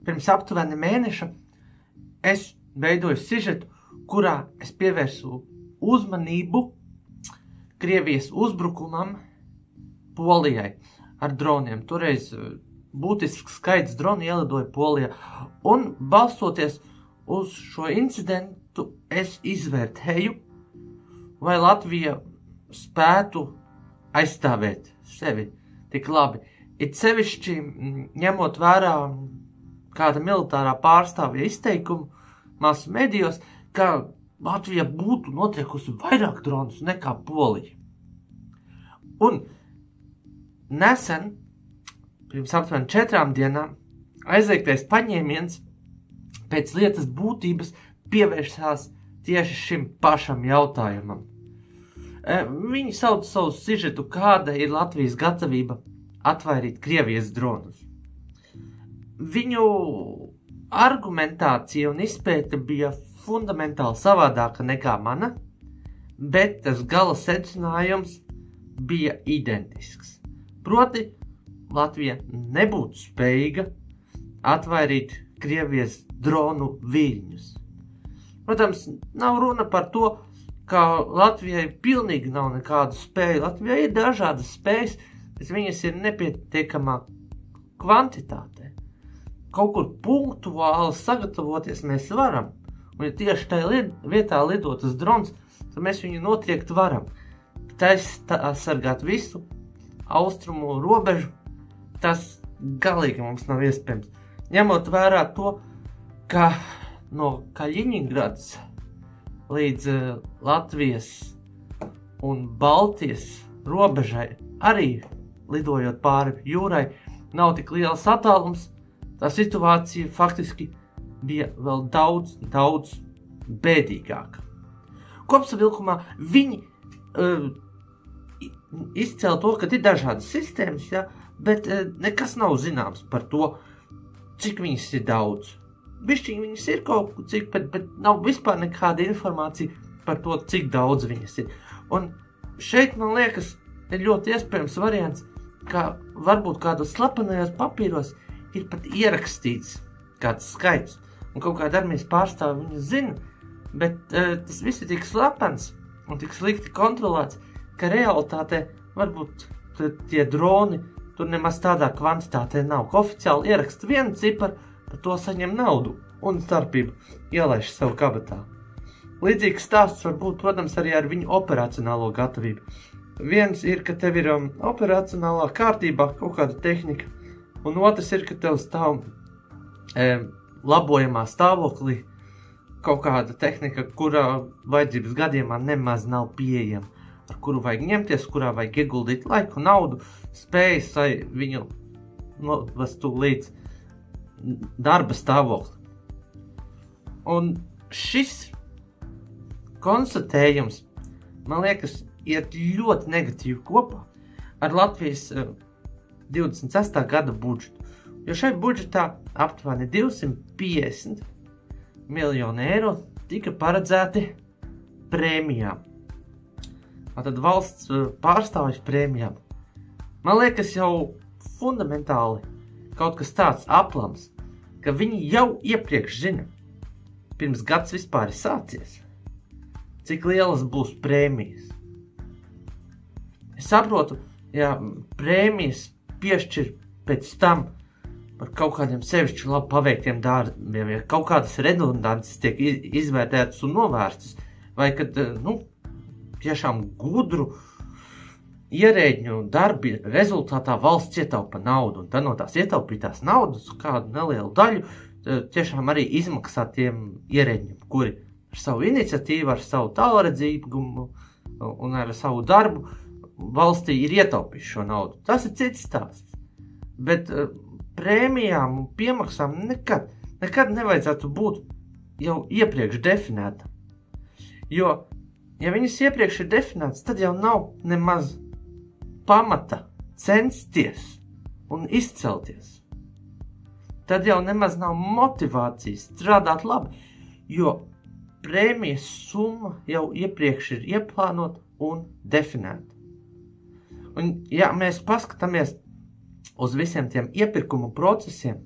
pirms aptuveni mēneša es veidoju sižetu, kurā es pievērsu uzmanību Krievijas uzbrukumam Polijai ar droniem. Toreiz būtisks skaits droni ielidoja Polijā. Un balstoties uz šo incidentu, es izvērtēju, vai Latvija spētu aizstāvēt sevi tik labi. It sevišķi ņemot vērā kāda militārā pārstāvja izteikumu masu medijos, ka Latvija būtu notriekusi vairāk dronus nekā Polija. Un nesen, pirms aptuveni 4 dienām, aizliegtais paņēmiens pēc lietas būtības pievērsās tieši šim pašam jautājumam. Viņi sauc savu sižetu, kāda ir Latvijas gatavība atvairīt Krievijas dronus. Viņu argumentācija un izpēte bija fundamentāli savādāka nekā mana, bet tas gala secinājums bija identisks. Proti, Latvija nebūtu spējīga atvairīt Krievijas dronu viļņus. Protams, nav runa par to, ka Latvijai pilnīgi nav nekādu spēju. Latvijai ir dažādas spējas, bet viņas ir nepietiekamā kvantitātē. Kaut kur punktuāli sagatavoties mēs varam, un ja tieši tajā vietā lidotas drons, tad mēs viņu notriekt varam. Aizsargāt visu austrumu robežu, tas galīgi mums nav iespējams. Ņemot vērā to, ka no Kaļiņingrads līdz Latvijas un Baltijas robežai, arī lidojot pāri jūrai, nav tik liels attālums, tā situācija faktiski bija vēl daudz bēdīgāka. Kopsavilkumā viņi izcēla to, ka ir dažādas sistēmas, ja, bet nekas nav zināms par to, cik viņas ir daudz. Bišķiņi viņas ir kaut cik, bet nav vispār nekāda informācija par to, cik daudz viņas ir. Un šeit, man liekas, ir ļoti iespējams variants, ka varbūt kādos slepenajos papīros ir pat ierakstīts kāds skaits, un kaut kāda armijas pārstāve viņu zina, bet tas viss ir tik slepens un tik slikti kontrolēts, ka realitātē varbūt tie droni tur nemaz tādā kvantitātē nav. Ka oficiāli ieraksta vienu ciparu, par to saņem naudu un starpību ielaiž sev kabatā. Līdzīgs stāsts var būt, protams, arī ar viņu operacionālo gatavību. Viens ir, ka tev ir operacionālā kārtībā kaut kāda tehnika, un otrs ir, ka tev stāv labojamā stāvoklī kaut kāda tehnika, kurā vajadzības gadījumā nemaz nav pieejama, ar kuru vajag ņemties, kurā vajag ieguldīt laiku, naudu, spējas, lai viņu novestu līdz darba stāvokli. Un šis konstatējums, man liekas, iet ļoti negatīvi kopā ar Latvijas 26. gada budžetu. Jo šai budžetā aptuveni 250 miljoni eiro tika paredzēti prēmijām. Tātad valsts pārstāvju prēmijām. Man liekas jau fundamentāli kaut kas tāds aplams, ka viņi jau iepriekš zina, pirms gads vispār ir sācies, cik lielas būs prēmijas. Es saprotu, ja prēmijas piešķir pēc tam par kaut kādiem sevišķi labi paveiktiem darbiem, ja kaut kādas redundances tiek izvērtētas un novērstas, vai kad, tiešām gudru ierēģņu darbi rezultātā valsts ietaupa naudu, un tad no tās ietaupītās naudas kādu nelielu daļu tiešām arī izmaksā tiem ierēģņiem, kuri ar savu iniciatīvu, ar savu tālredzīgumu un ar savu darbu valstī ir ietaupījuši šo naudu. Tas ir cits stāsts. Bet prēmijām un piemaksām nekad nevajadzētu būt jau iepriekš definēta. Jo, ja viņas iepriekš ir definētas, tad jau nav nemaz pamata censties un izcelties. Tad jau nemaz nav motivācijas strādāt labi, jo prēmijas summa jau iepriekš ir ieplānota un definēta. Un ja mēs paskatāmies uz visiem tiem iepirkumu procesiem,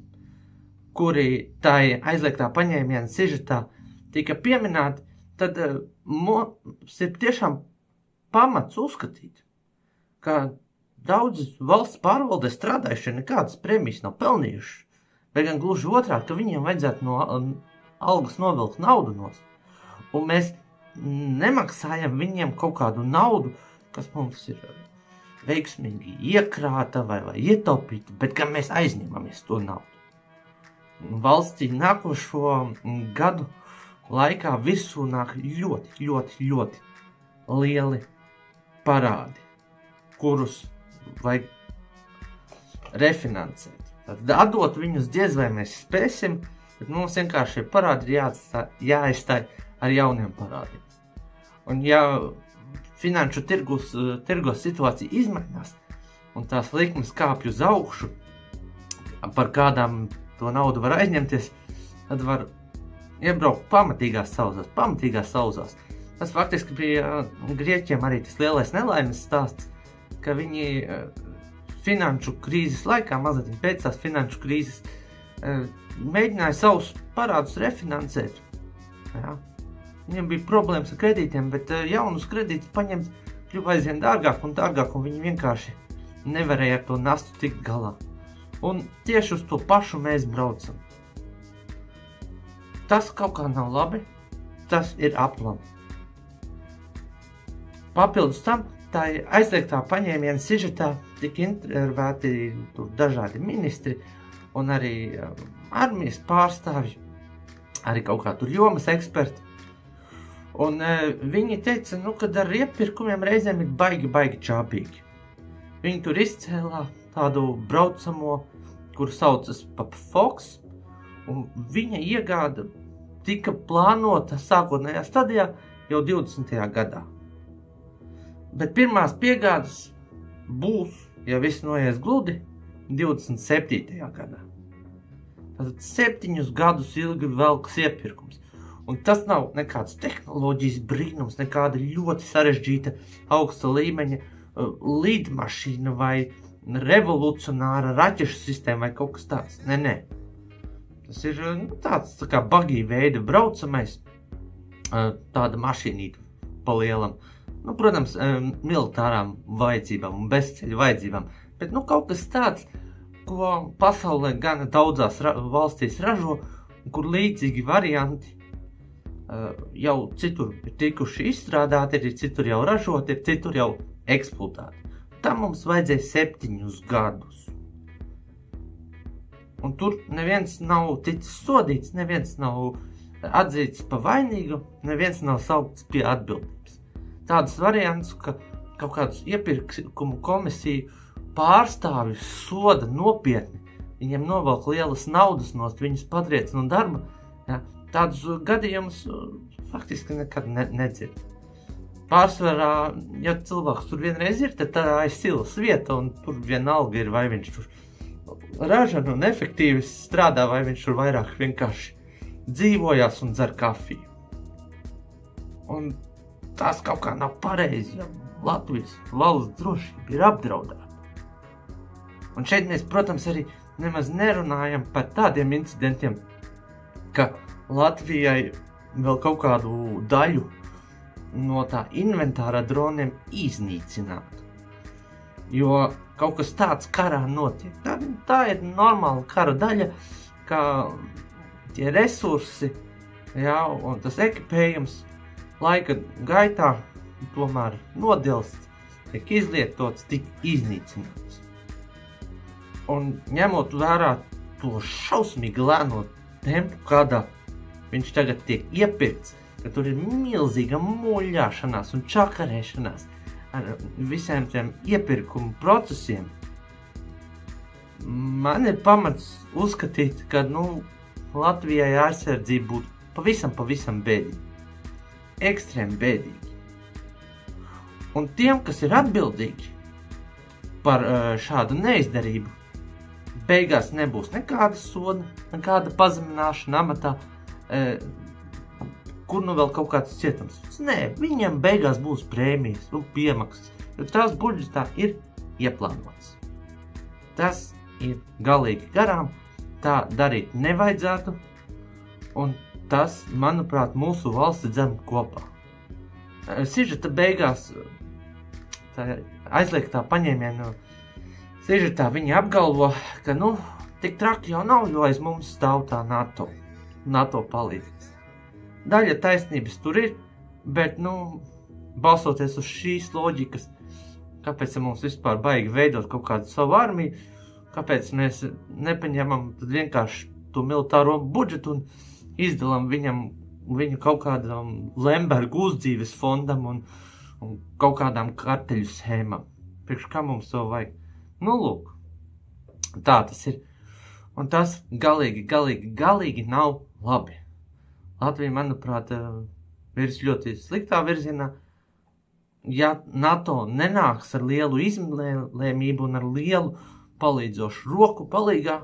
kuri tai aizliegtā paņēmiena sižetā tika pieminēti, tad mums ir tiešām pamats uzskatīt, ka daudzi valsts pārvaldē strādājušie nekādas prēmijas nav pelnījuši, bet gan gluži otrādi, ka viņiem vajadzētu no algas novilkt naudu nost. Un mēs nemaksājam viņiem kaut kādu naudu, kas mums ir veiksmīgi iekrāta vai ietaupīta, bet gan mēs aizņemamies to naudu. Valstī nākošo gadu laikā virsū nāk ļoti lieli parādi, kurus vajag refinansēt. Tad atdot viņus diez vai mēs spēsim, bet mums vienkārši parādi ir jāaizstāj ar jauniem parādiem. Un ja finanšu tirgos situācija izmainās un tās likmes kāpj uz augšu, par kādām to naudu var aizņemties, tad var iebraukt pamatīgās sauzās. Tas faktiski bija Grieķiem arī tas lielais nelaimes stāsts, ka viņi finanšu krīzes laikā, mazliet pēc tās finanšu krīzes, mēģināja savus parādus refinansēt. Jā. Viņiem bija problēmas ar kredītiem, bet jaunus kredītus paņemt kļuva aizvien dārgāk, un viņi vienkārši nevarēja ar to nastu tikt galā. Un tieši uz to pašu mēs braucam. Tas kaut kā nav labi, tas ir aplami. Papildus tam, tā aizliegtā paņēmiena sižetā tika intervēti dažādi ministri un arī armijas pārstāvji, arī kaut kā tur jomas eksperti. Un viņi teica, kad ar iepirkumiem reizēm ir baigi čāpīgi. Viņi tur izcēlā tādu braucamo, kuru saucas Papa Fox, un viņa iegāda tika plānota sākotnējā stadijā jau 20. gadā. Bet pirmās piegādes būs, ja viss noies gludi, 27. gadā. Tātad 7 gadus ilgi velkas iepirkums. Un tas nav nekāds tehnoloģijas brīnums, nekāda ļoti sarežģīta augsta līmeņa lidmašīna vai revolucionāra raķešu sistēma vai kaut kas tāds. Nē. Tas ir tāds tā kā bagī veida braucamais, tāda mašīnīta pa lielam. Protams, militārām vajadzībām un bezceļu vajadzībām, bet kaut kas tāds, ko pasaulē gan daudzās valstīs ražo, un kur līdzīgi varianti jau citur ir tikuši izstrādāti, ir citur jau ražoti, ir citur jau eksploatāti. Tam mums vajadzēja 7 gadus. Un tur neviens nav ticis sodīts, neviens nav atzīts pa vainīgu, neviens nav saukts pie atbildības. Tāds variants, ka kaut kādus iepirkumu komisiju pārstāvjus soda nopietni, viņiem novelk lielas naudas nost, viņus patriec no darba, ja, tādus gadījumus faktiski nekad nedzird. Pārsvarā, ja cilvēks tur vienreiz ir, tad tā ir silas vieta, un tur vienalga ir, vai viņš tur ražana un efektīvi strādā, vai viņš tur vairāk vienkārši dzīvojās un dzer kafiju. Un tās kaut kā nav pareizi, ja Latvijas valsts drošība ir apdraudēta. Un šeit mēs, protams, arī nemaz nerunājam par tādiem incidentiem, ka Latvijai vēl kaut kādu daļu no tā inventāra droniem iznīcinātu. Jo kaut kas tāds karā notiek. Tā ir normāla kara daļa, ka tie resursi, jā, un tas ekipējums laika gaitā tomēr nodilst, tiek izlietots, tik iznīcināts. Un ņemot vērā to šausmīgi lēno tempu, kādā viņš tagad tiek iepirkts, ka tur ir milzīga muļāšanās un čakarēšanās ar visiem tiem iepirkumu procesiem. Man ir pamats uzskatīt, ka, Latvijai ārsardzība būtu pavisam bēdīgi. Ekstrēmi bēdīgi. Un tiem, kas ir atbildīgi par šādu neizdarību, beigās nebūs nekāda soda, nekāda pazemināšana amatā, kur vēl kaut kāds cietums. Nē, viņam beigās būs prēmijas un piemaksas, jo tās budžetā ir ieplānotas. Tas ir galīgi garām, tā darīt nevajadzētu, un tas, manuprāt, mūsu valsti dzen kopā. Sižeta beigās, tā aizliegtā paņēmiena sižetā viņi apgalvo, ka, tik traki jau nav, jo aiz mums stāv tā NATO palīdzības. Daļa taisnības tur ir, bet, balsoties uz šīs loģikas, kāpēc mums vispār baigi veidot kaut kādu savu armiju, kāpēc mēs nepaņemam tad vienkārši to militāro budžetu un izdalam viņu kaut kādam Lembergu uzdzīves fondam un kaut kādām karteļu schēmām. Priekš kā mums to vajag? Lūk, tā tas ir. Un tas galīgi nav labi. Latvija, manuprāt, virs ļoti sliktā virzienā. Ja NATO nenāks ar lielu izlēmību un ar lielu palīdzošu roku palīgā,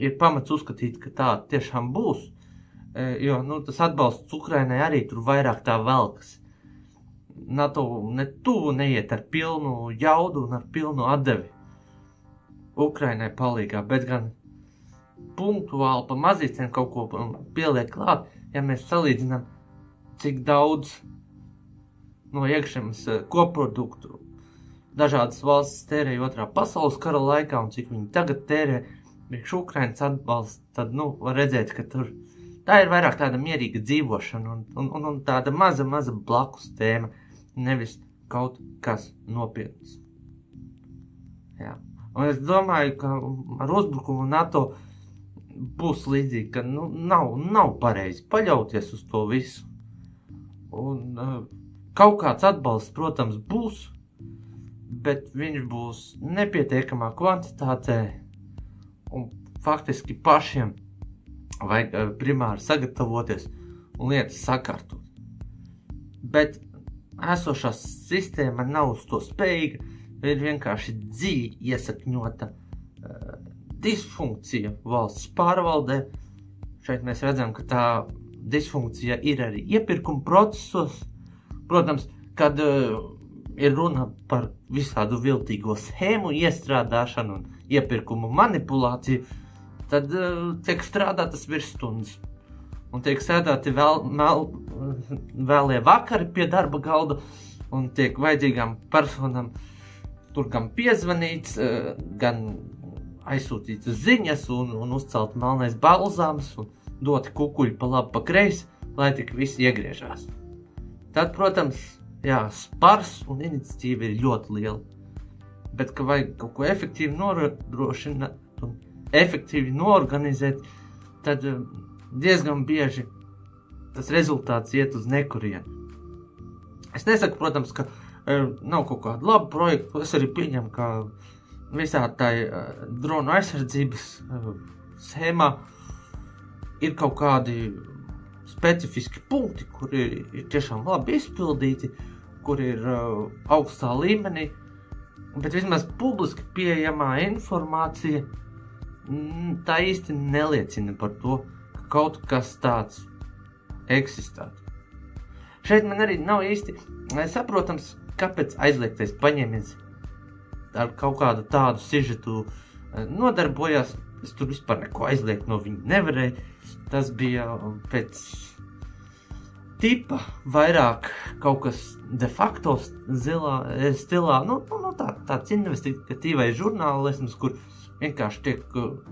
ir pamats uzskatīt, ka tā tiešām būs, jo tas atbalsts Ukrainai arī tur vairāk tā velkas. NATO ne tuvu neiet ar pilnu jaudu un ar pilnu atdevi Ukrainai palīgā, bet gan punktuāli pa mazītiem kaut ko pieliek klāt, ja mēs salīdzinām, cik daudz no iekšzemes koproduktu dažādas valstis tērēja otrā pasaules kara laikā un cik viņi tagad tērē priekš Ukrainas atbalsts, tad, var redzēt, ka tur tā ir vairāk tāda mierīga dzīvošana un tāda maza blakus tēma, nevis kaut kas nopietns. Jā. Un es domāju, ka ar uzbrukumu NATO būs līdzīgi, ka nav pareizi paļauties uz to visu. Un kaut kāds atbalsts, protams, būs, bet viņš būs nepietiekamā kvantitātē un faktiski pašiem vajag primāri sagatavoties un lietas sakārtot. Bet esošā sistēma nav uz to spējīga, ir vienkārši dziļi iesakņota disfunkcija valsts pārvaldē. Šeit mēs redzam, ka tā disfunkcija ir arī iepirkuma procesos. Protams, kad ir runa par visādu viltīgo schēmu iestrādāšanu un iepirkumu manipulāciju, tad tiek strādātas virsstundas un tiek sēdāti vēlie vakari pie darba galda un tiek vajadzīgām personām tur gan piezvanīts, gan aizsūtītas ziņas un uzcelt melnais balzāms un doti kukuļi pa labi pa kreisi, lai tik visi iegriežās. Tad, protams, spars un iniciatīva ir ļoti liela, bet, ka vajag kaut ko efektīvi nodrošināt un efektīvi noorganizēt, tad diezgan bieži tas rezultāts iet uz nekurienu. Es nesaku, protams, ka nav kaut kāda laba projekta, es arī pieņemu, ka visā tā dronu aizsardzības schēmā ir kaut kādi specifiski punkti, kuri ir tiešām labi izpildīti, kuri ir augstā līmenī, bet vismaz publiski pieejamā informācija tā īsti neliecina par to, ka kaut kas tāds eksistētu. Šeit man arī nav īsti saprotams, kāpēc aizliegtais paņēmiens ar kaut kādu tādu sižetu nodarbojās. Es tur vispār neko aizliegt no viņa nevarēju. Tas bija pēc tipa vairāk kaut kas de facto stilā, tāds investigatīvais žurnālisms, kur vienkārši tiek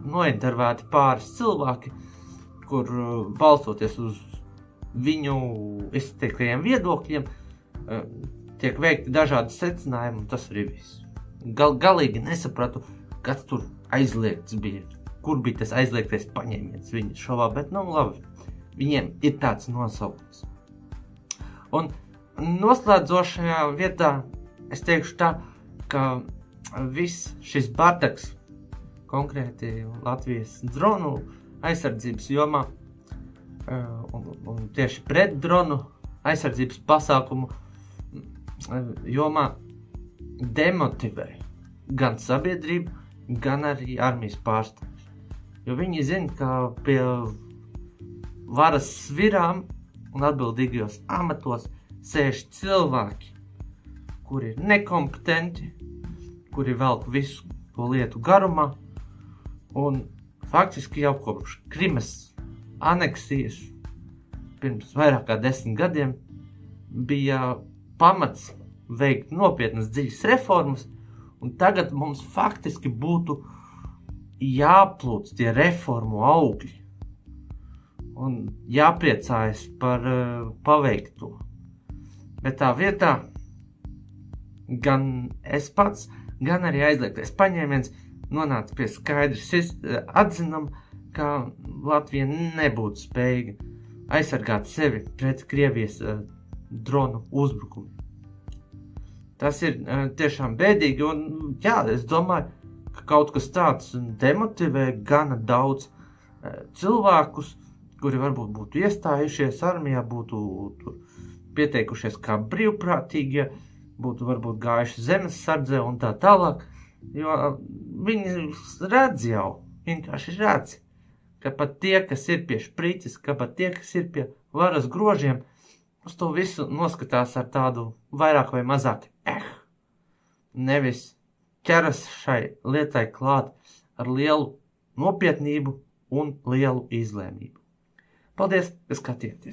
nointervēti pāris cilvēki, kur balstoties uz viņu izteiktajiem viedokļiem tiek veikti dažādi secinājumi, un tas arī viss. Galīgi nesapratu, kas tur aizliegts bija, kur bija tas aizliegtais paņēmiens viņa šovā, bet labi, viņiem ir tāds nosaukums. Un noslēdzošajā vietā es teikšu tā, ka viss šis bardaks, konkrēti Latvijas dronu aizsardzības jomā un tieši pret dronu aizsardzības pasākumu jomā demotivē gan sabiedrību, gan arī armijas pārstāvjus. Jo viņi zina, ka pie varas svirām un atbildīgajos amatos sēž cilvēki, kuri ir nekompetenti, kuri velk visu to lietu garumā un faktiski jau kopš Krimas aneksijas pirms vairāk kā 10 gadiem bija pamats veikt nopietnas dziļas reformas, un tagad mums faktiski būtu jāplūc tie reformu augļi un jāpriecājas par paveikto. Bet tā vietā gan es pats, gan arī aizliegtais paņēmiens nonāca pie skaidrs atzinuma, ka Latvija nebūtu spējīga aizsargāt sevi pret Krievijas dronu uzbrukumu. Tas ir tiešām bēdīgi, un jā, es domāju, ka kaut kas tāds demotivē gana daudz cilvēkus, kuri varbūt būtu iestājušies armijā, būtu tur pieteikušies kā brīvprātīgie, būtu varbūt gājuši zemes sardzē un tā tālāk, jo viņi redz jau, vienkārši redz, ka pat tie, kas ir pie špriķis, ka pat tie, kas ir pie varas grožiem, uz to visu noskatās ar tādu vairāk vai mazāk nevis ķeras šai lietai klāt ar lielu nopietnību un lielu izlēmību. Paldies, ka skatījāties!